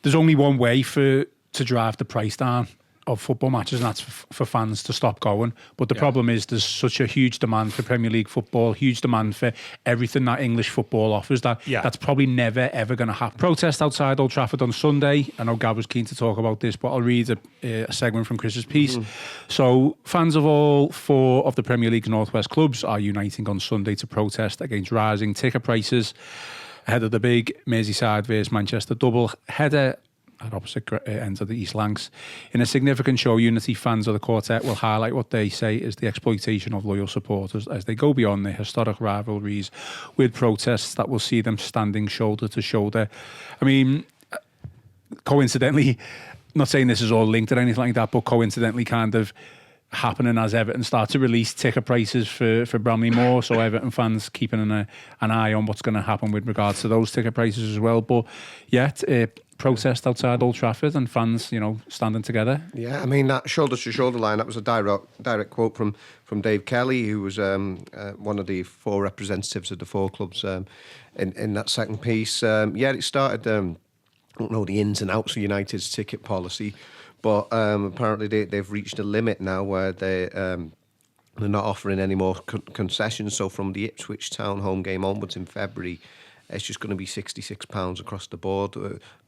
there's only one way to drive the price down of football matches, and that's for fans to stop going. But the problem is there's such a huge demand for Premier League football, huge demand for everything that English football offers, that's probably never, ever going to happen. Protest outside Old Trafford on Sunday. I know Gav was keen to talk about this, but I'll read a segment from Chris's piece. So, fans of all 4 of the Premier League's Northwest clubs are uniting on Sunday to protest against rising ticket prices ahead of the big Merseyside vs Manchester double header at opposite ends of the East Lancs. In a significant show, Unity fans of the quartet will highlight what they say is the exploitation of loyal supporters as they go beyond their historic rivalries with protests that will see them standing shoulder to shoulder. I mean, coincidentally, not saying this is all linked or anything like that, but coincidentally kind of happening as Everton start to release ticket prices for Bramley Moore, so Everton fans keeping an eye on what's going to happen with regards to those ticket prices as well. But protest outside Old Trafford and fans, standing together. Yeah, I mean, that shoulder-to-shoulder line, that was a direct quote from Dave Kelly, who was one of the 4 representatives of the 4 clubs in that second piece. It started, I don't know the ins and outs of United's ticket policy, but apparently they've reached a limit now where they're not offering any more concessions. So from the Ipswich Town home game onwards in February, it's just going to be £66 across the board,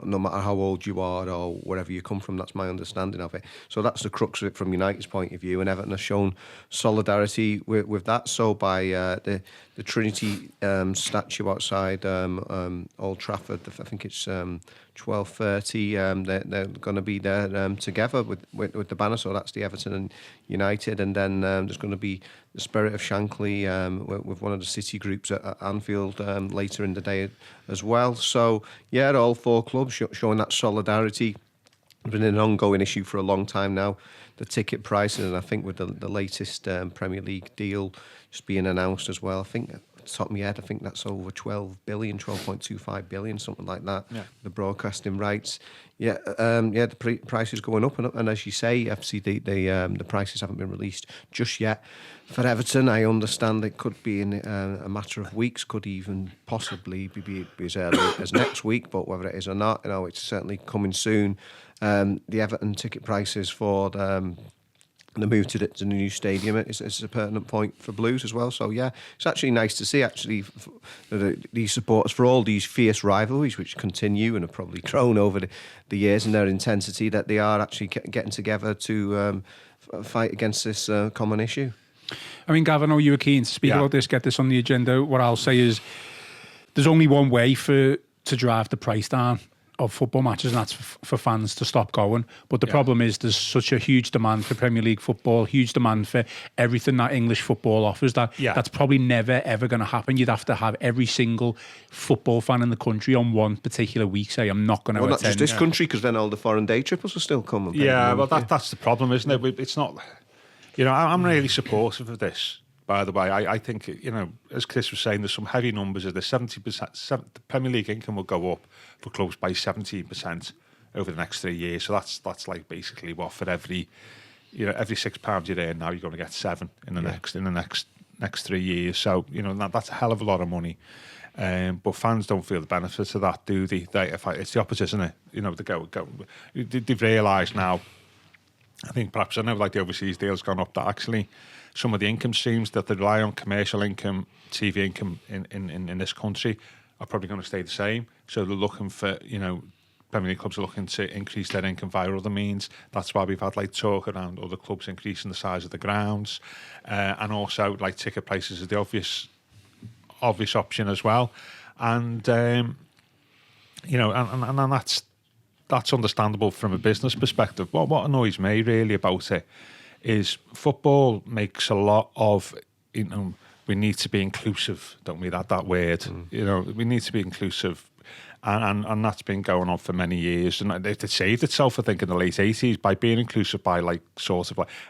no matter how old you are or wherever you come from. That's my understanding of it. So that's the crux of it from United's point of view, and Everton has shown solidarity with that. So by the Trinity statue outside Old Trafford, I think it's 12:30. They're going to be there together with the banner. So that's the Everton and United, and then there's going to be the Spirit of Shankly with one of the City groups at Anfield later in the day as well. So all 4 clubs showing that solidarity. It's been an ongoing issue for a long time now, the ticket prices, and I think with the latest Premier League deal just being announced as well, I think at the top of my head, I think that's over 12.25 billion, something like that, the broadcasting rights. The price is going up and up, and as you say, FC, the prices haven't been released just yet. For Everton, I understand it could be in a matter of weeks, could even possibly be as early as next week, but whether it is or not, it's certainly coming soon. The Everton ticket prices for the move to the new stadium is a pertinent point for Blues as well. So it's actually nice to see these supporters, for all these fierce rivalries which continue and have probably grown over the years in their intensity, that they are actually getting together to fight against this common issue. I mean, Gav, I know you were keen to speak about this, get this on the agenda. What I'll say is there's only one way to drive the price down of football matches, and that's for fans to stop going. But the problem is there's such a huge demand for Premier League football, huge demand for everything that English football offers, that's probably never, ever going to happen. You'd have to have every single football fan in the country on one particular week say, I'm not going to attend. Not just this country, because then all the foreign day trippers will still come. That's the problem, isn't it? It's not... I'm really supportive of this, by the way. I think, as Chris was saying, there's some heavy numbers of this. 70%, the Premier League income will go up for clubs by 17% over the next 3 years. So that's like basically what, for every £6 you earn now, you're going to get 7 in the next 3 years. So, that's a hell of a lot of money. But fans don't feel the benefits of that, do they? It's the opposite, isn't it? They've realised now, I think perhaps, I know like the overseas deal's gone up, that actually some of the income streams that they rely on, commercial income, TV income in this country, are probably going to stay the same. So they're looking for, Premier League clubs are looking to increase their income via other means. That's why we've had talk around other clubs increasing the size of the grounds, and also ticket prices is the obvious option as well. And and that's understandable from a business perspective. What annoys me really about it is football makes a lot of, we need to be inclusive, don't we? That word, we need to be inclusive. And that's been going on for many years. And it saved itself, I think, in the late 80s by being inclusive, by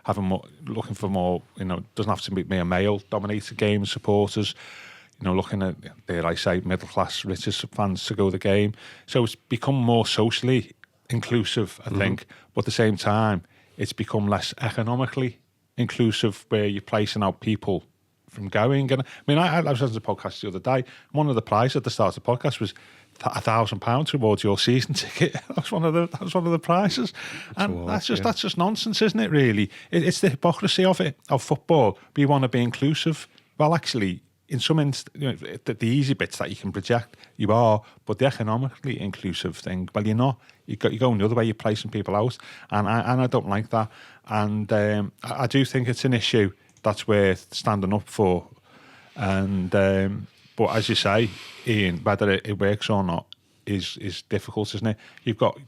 having more, looking for more, doesn't have to be a male-dominated game, supporters, looking at, dare I say, middle-class, richest fans to go to the game. So it's become more socially inclusive, I think. But at the same time, it's become less economically inclusive, where you're placing out people from going. And I was listening to a podcast the other day. One of the prizes at the start of the podcast was £1,000 towards your season ticket. That was one of the prizes, and that's just nonsense, isn't it? Really, it's the hypocrisy of football. We want to be inclusive. Well, actually, in some the easy bits that you can project, you are, but the economically inclusive thing, well, you're not. You're going the other way. You're pricing people out, and I don't like that. And I do think it's an issue that's worth standing up for. And but as you say, Ian, whether it works or not is difficult, isn't it? You've got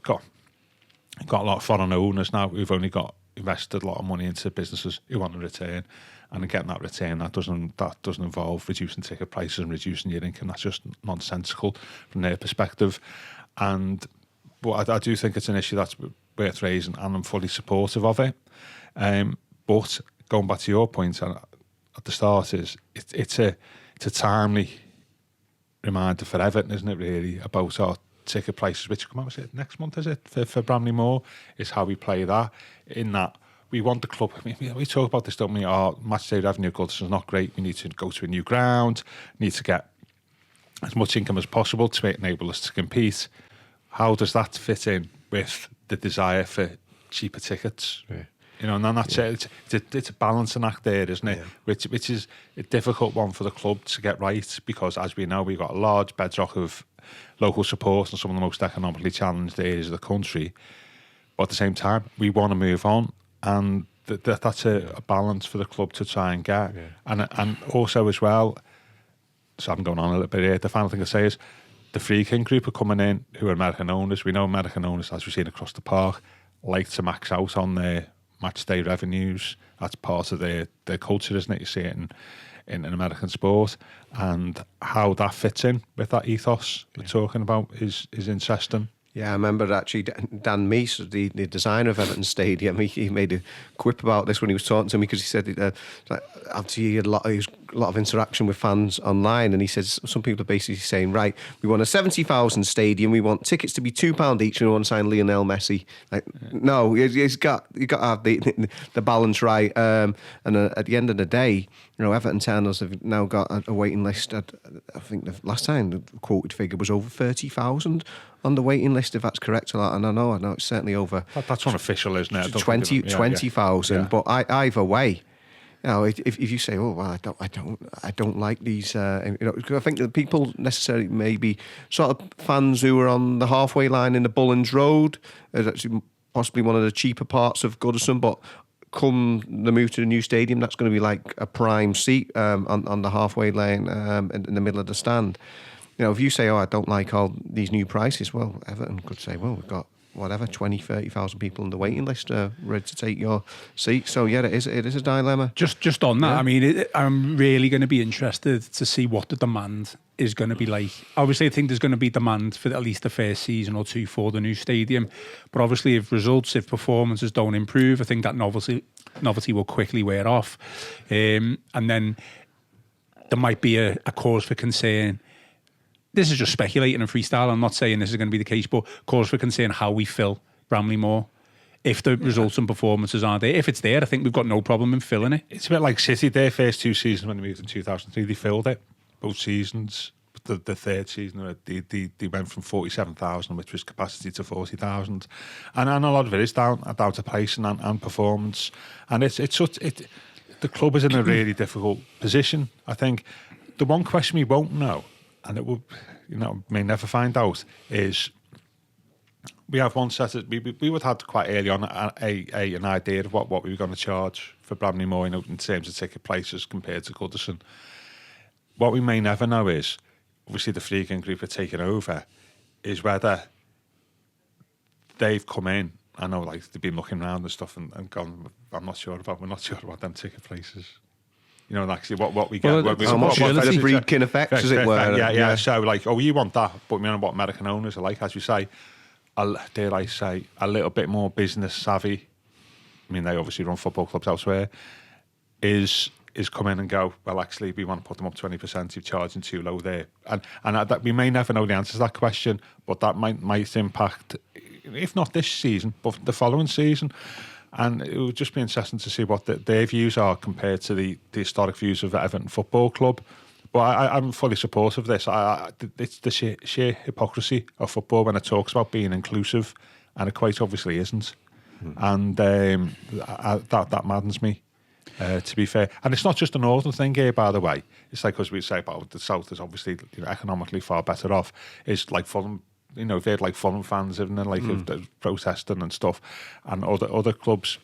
a lot of foreign owners now who've only invested a lot of money into businesses who want a return, and getting that return that doesn't involve reducing ticket prices and reducing your income. That's just nonsensical from their perspective. But I do think it's an issue that's worth raising, and I'm fully supportive of it. But going back to your point at the start, it's a timely reminder for Everton, isn't it? Really, about our ticket prices, which come out, was it next month? Is it for Bramley Moore? Is how we play that. In that we want the club. I mean, we talk about this, don't we? Our match day revenue at Goodison's not great. We need to go to a new ground. Need to get as much income as possible to enable us to compete. How does that fit in with the desire for cheaper tickets? Yeah. You know, and that's it. It's a balancing act there, isn't it? Yeah. Which is a difficult one for the club to get right, because, as we know, we've got a large bedrock of local support in some of the most economically challenged areas of the country. But at the same time, we want to move on, and that's a balance for the club to try and get. Yeah. And also as well, so I'm going on a little bit here, the final thing I say is, the Free King group are coming in, who are American owners. We know American owners, as we've seen across the park, like to max out on their match day revenues. That's part of their culture, isn't it? You see it in American sport, and how that fits in with that ethos we're talking about is interesting. Yeah, I remember actually Dan Meese, the designer of Everton Stadium, he made a quip about this when he was talking to me, because he said after he had a lot of interaction with fans online, and he says some people are basically saying, right, we want a 70,000 stadium, we want tickets to be £2 each, and we want to sign Lionel Messi. No, you've got to have the balance right. And at the end of the day, you know, Everton Turners have now got a waiting list. I think the last time the quoted figure was over 30,000 on the waiting list, if that's correct. And I know it's certainly over. That's unofficial, isn't it? 20,000. But either way, you know, if you say, oh well, I don't like these, you know, I think the people necessarily maybe sort of fans who are on the halfway line in the Bullens Road, actually possibly one of the cheaper parts of Goodison, but come the move to the new stadium, that's going to be like a prime seat on the halfway lane in the middle of the stand. You know, if you say, oh, I don't like all these new prices, well, Everton could say, well, we've got whatever 20, 30,000 people on the waiting list ready to take your seat. So yeah, it is a dilemma. Just on that, I mean, I'm really going to be interested to see what the demand is going to be like. Obviously, I think there's going to be demand for at least the first season or two for the new stadium. But obviously, if performances don't improve, I think that novelty will quickly wear off. And then there might be a cause for concern. This is just speculating and freestyle. I'm not saying this is going to be the case, but cause for concern how we fill Bramley Moore. If the results and performances aren't there. If it's there, I think we've got no problem in filling it. It's a bit like City, their first two seasons when they moved in 2003, they filled it. Both seasons. The third season, they went from 47,000, which was capacity, to 40,000. And a lot of it is down to pricing and performance. And the club is in a really difficult position. I think the one question we won't know, and it will, may never find out, is we have one set of, we would have had quite early on an idea of what we were going to charge for Bramley Moore in terms of ticket prices compared to Goodison. What we may never know is, obviously the Free King group are taking over, is whether they've come in, I know like they've been looking around and stuff and gone, we're not sure about them ticket prices. You know, and actually what we get. How much the Friedkin effect, as it were. Yeah. So like, you want that, but you know what American owners are like, as you say, dare I say, a little bit more business savvy. I mean, they obviously run football clubs elsewhere. Is come in and go, well, actually, we want to put them up 20%. You're charging too low there, and that we may never know the answer to that question, but that might impact, if not this season, but the following season. And it would just be interesting to see what their views are compared to the historic views of Everton Football Club. But I'm fully supportive of this. It's the sheer hypocrisy of football when it talks about being inclusive, and it quite obviously isn't. And that maddens me, to be fair. And it's not just a northern thing here, by the way. It's like, because we say about the south is obviously economically far better off. It's like Fulham, they had like Fulham fans, even like protesting and stuff, and other clubs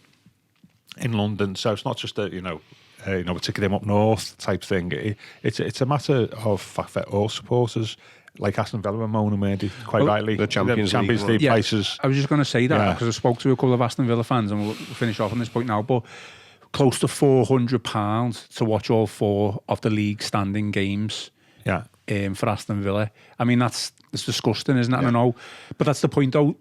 in London. So it's not just a we're taking them up north type thing. It's a matter of fact that all supporters, like Aston Villa and moaning, maybe quite rightly, the Champions League places. I was just going to say that because I spoke to a couple of Aston Villa fans, and we'll finish off on this point now. But close to £400 to watch all 4 of the league standing games. Yeah. For Aston Villa. I mean, it's disgusting, isn't it? Yeah. I know, but that's the point, though.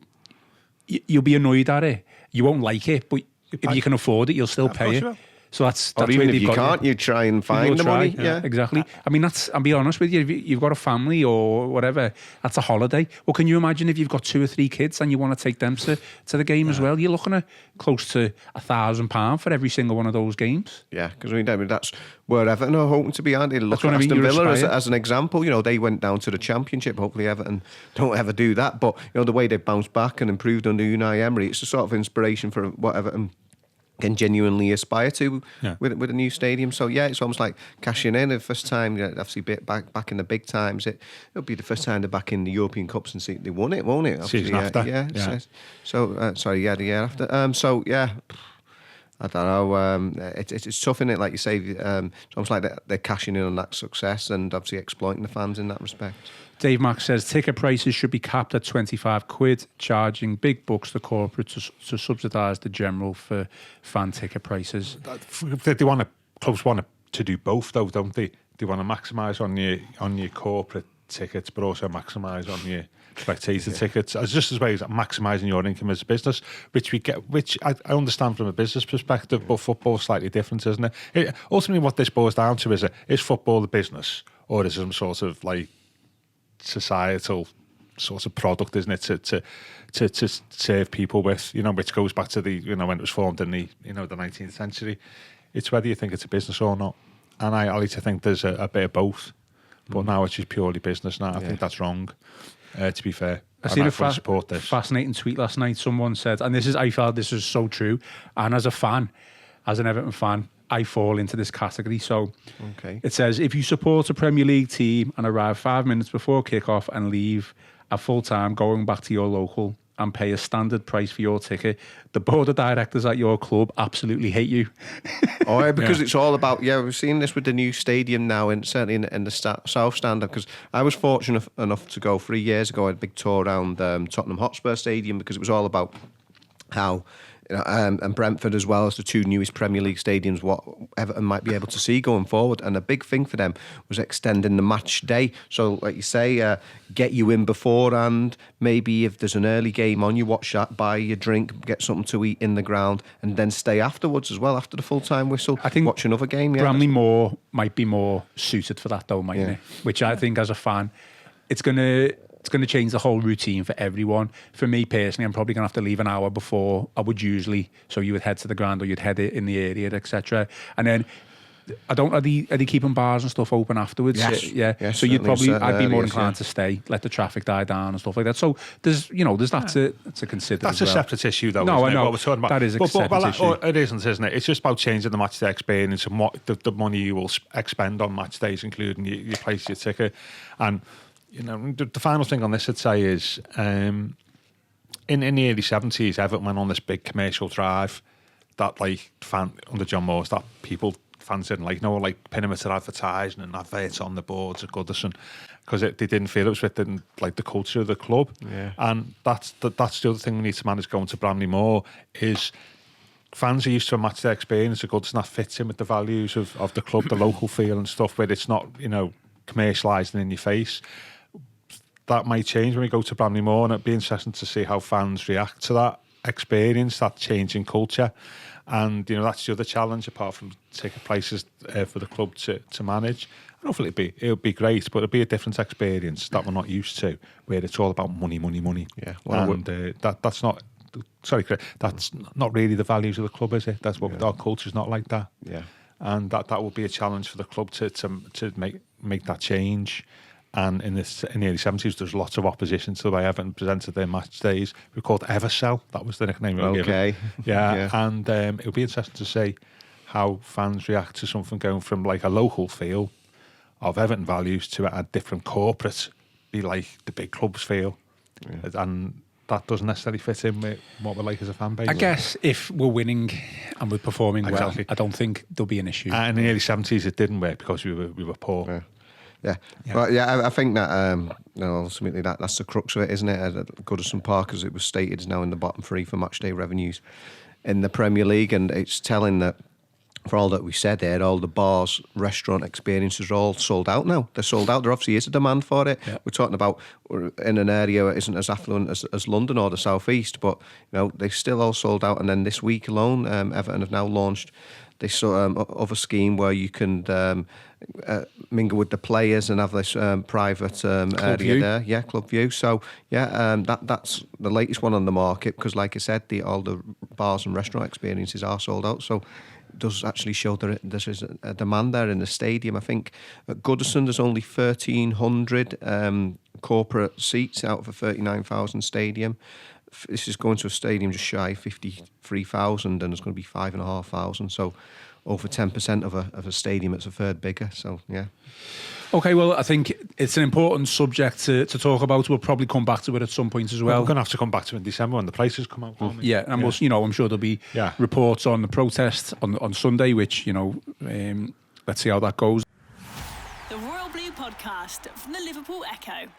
You'll be annoyed at it. You won't like it, but if you can afford it, you'll still pay it. So that's or even if you can't, you try and find the money. Yeah, exactly. I mean, I'll be honest with you, if you've got a family or whatever, that's a holiday. Well, can you imagine if you've got 2 or 3 kids and you want to take them to the game as well? You're looking at close to £1,000 for every single one of those games. Yeah, because that's where Everton are hoping to be, aren't they? Look at Aston Villa as an example. They went down to the Championship. Hopefully Everton don't ever do that. But the way they bounced back and improved under Unai Emery, it's a sort of inspiration for what Everton can genuinely aspire to with a new stadium. So it's almost like cashing in. The first time, obviously back in the big times, it'll be the first time they're back in the European Cups and see they won it, won't it? Season after, the year after. I don't know. It's tough, isn't it? Like you say, it's almost like they're cashing in on that success and obviously exploiting the fans in that respect. Dave Max says ticket prices should be capped at £25, charging big bucks to corporate to subsidise the general for fan ticket prices. They want clubs want to do both, though, don't they? They want to maximise on your corporate tickets, but also maximise on your spectator tickets, as just as well as maximising your income as a business, which I understand from a business perspective, but football's slightly different, isn't it? Ultimately, what this boils down to is football the business, or is it some sort of like societal sort of product, isn't it, to serve people with, which goes back to the when it was formed in the the 19th century. It's whether you think it's a business or not, and I like to think there's a bit of both, but now it's just purely business. Now I think that's wrong. To be fair, I seen a support this fascinating tweet last night. Someone said, and I felt this is so true, and as an Everton fan, I fall into this category. So it says, if you support a Premier League team and arrive 5 minutes before kick-off and leave at full time going back to your local and pay a standard price for your ticket, the board of directors at your club absolutely hate you. Because it's all about, we've seen this with the new stadium now, and certainly in the South Stand, because I was fortunate enough to go 3 years ago, I had a big tour around Tottenham Hotspur Stadium, because it was all about how and Brentford, as well as the 2 newest Premier League stadiums, what Everton might be able to see going forward. And a big thing for them was extending the match day. So, like you say, get you in beforehand. Maybe if there's an early game on, you watch that, buy your drink, get something to eat in the ground, and then stay afterwards as well, after the full-time whistle. I think watch another game. Bramley Moore might be more suited for that, though, mightn't it? Which I think, as a fan, it's going to change the whole routine for everyone. For me personally, I'm probably going to have to leave an hour before I would usually. So you would head to the ground, or you'd head it in the area, etc. And then are they keeping bars and stuff open afterwards? Yes, so I'd be more inclined to stay, let the traffic die down and stuff like that. So there's that to consider. That's a separate issue, though. No, I know. What we're talking about. That is a separate issue. It isn't it? It's just about changing the match day experience and what the money you will expend on match days, including your place, your ticket, and. The final thing on this I'd say is in the early 70s, Everton went on this big commercial drive that under John Moores, that fans didn't like perimeter advertising and adverts on the boards at Goodison, because they didn't feel it was within the culture of the club. And that's the other thing we need to manage going to Bramley Moore is fans are used to a match day experience at Goodison that fits in with the values of the club, the local feel and stuff, where it's not commercialising in your face. That might change when we go to Bramley Moore, and it'd be interesting to see how fans react to that experience, that change in culture. And that's the other challenge, apart from ticket prices for the club to manage. And hopefully it'll be great, but it'll be a different experience that we're not used to, where it's all about money. Yeah, and that's not. Sorry, Chris, that's not really the values of the club, is it? That's what our culture's not like that. Yeah. and that would be a challenge for the club to make that change. And in the early 70s, there's lots of opposition to the way Everton presented their match days. We were called Evercell. That was the nickname we were given. Okay. Yeah. And it would be interesting to see how fans react to something going from like a local feel of Everton values to a different corporate, be like the big clubs feel. Yeah. And that doesn't necessarily fit in with what we're like as a fan base. I guess if we're winning and we're performing Exactly. well, I don't think there'll be an issue. In the early 70s, it didn't work because we were poor. Yeah. Yeah. But I think that ultimately that's the crux of it, isn't it? Goodison Park, as it was stated, is now in the bottom 3 for matchday revenues in the Premier League, and it's telling that for all that we said there, all the bars, restaurant experiences are all sold out now. They're sold out. There obviously is a demand for it. Yeah. We're talking about in an area that isn't as affluent as London or the South East, but they're still all sold out. And then this week alone, Everton have now launched this other scheme where you can mingle with the players and have this private area view. there. Yeah, club view. So that's the latest one on the market, because like I said, all the bars and restaurant experiences are sold out. So it does actually show that there is a demand there in the stadium. I think at Goodison there's only 1,300 corporate seats out of a 39,000 stadium. This is going to a stadium just shy of 53,000, and it's going to be 5,500. So over 10% of a stadium that's a third bigger. So yeah. Okay, well, I think it's an important subject to talk about. We'll probably come back to it at some point as well. We're going to have to come back to it in December when the prices come out, won't we? Yeah, and we'll, I'm sure there'll be reports on the protest on Sunday, which, let's see how that goes. The Royal Blue Podcast from the Liverpool Echo.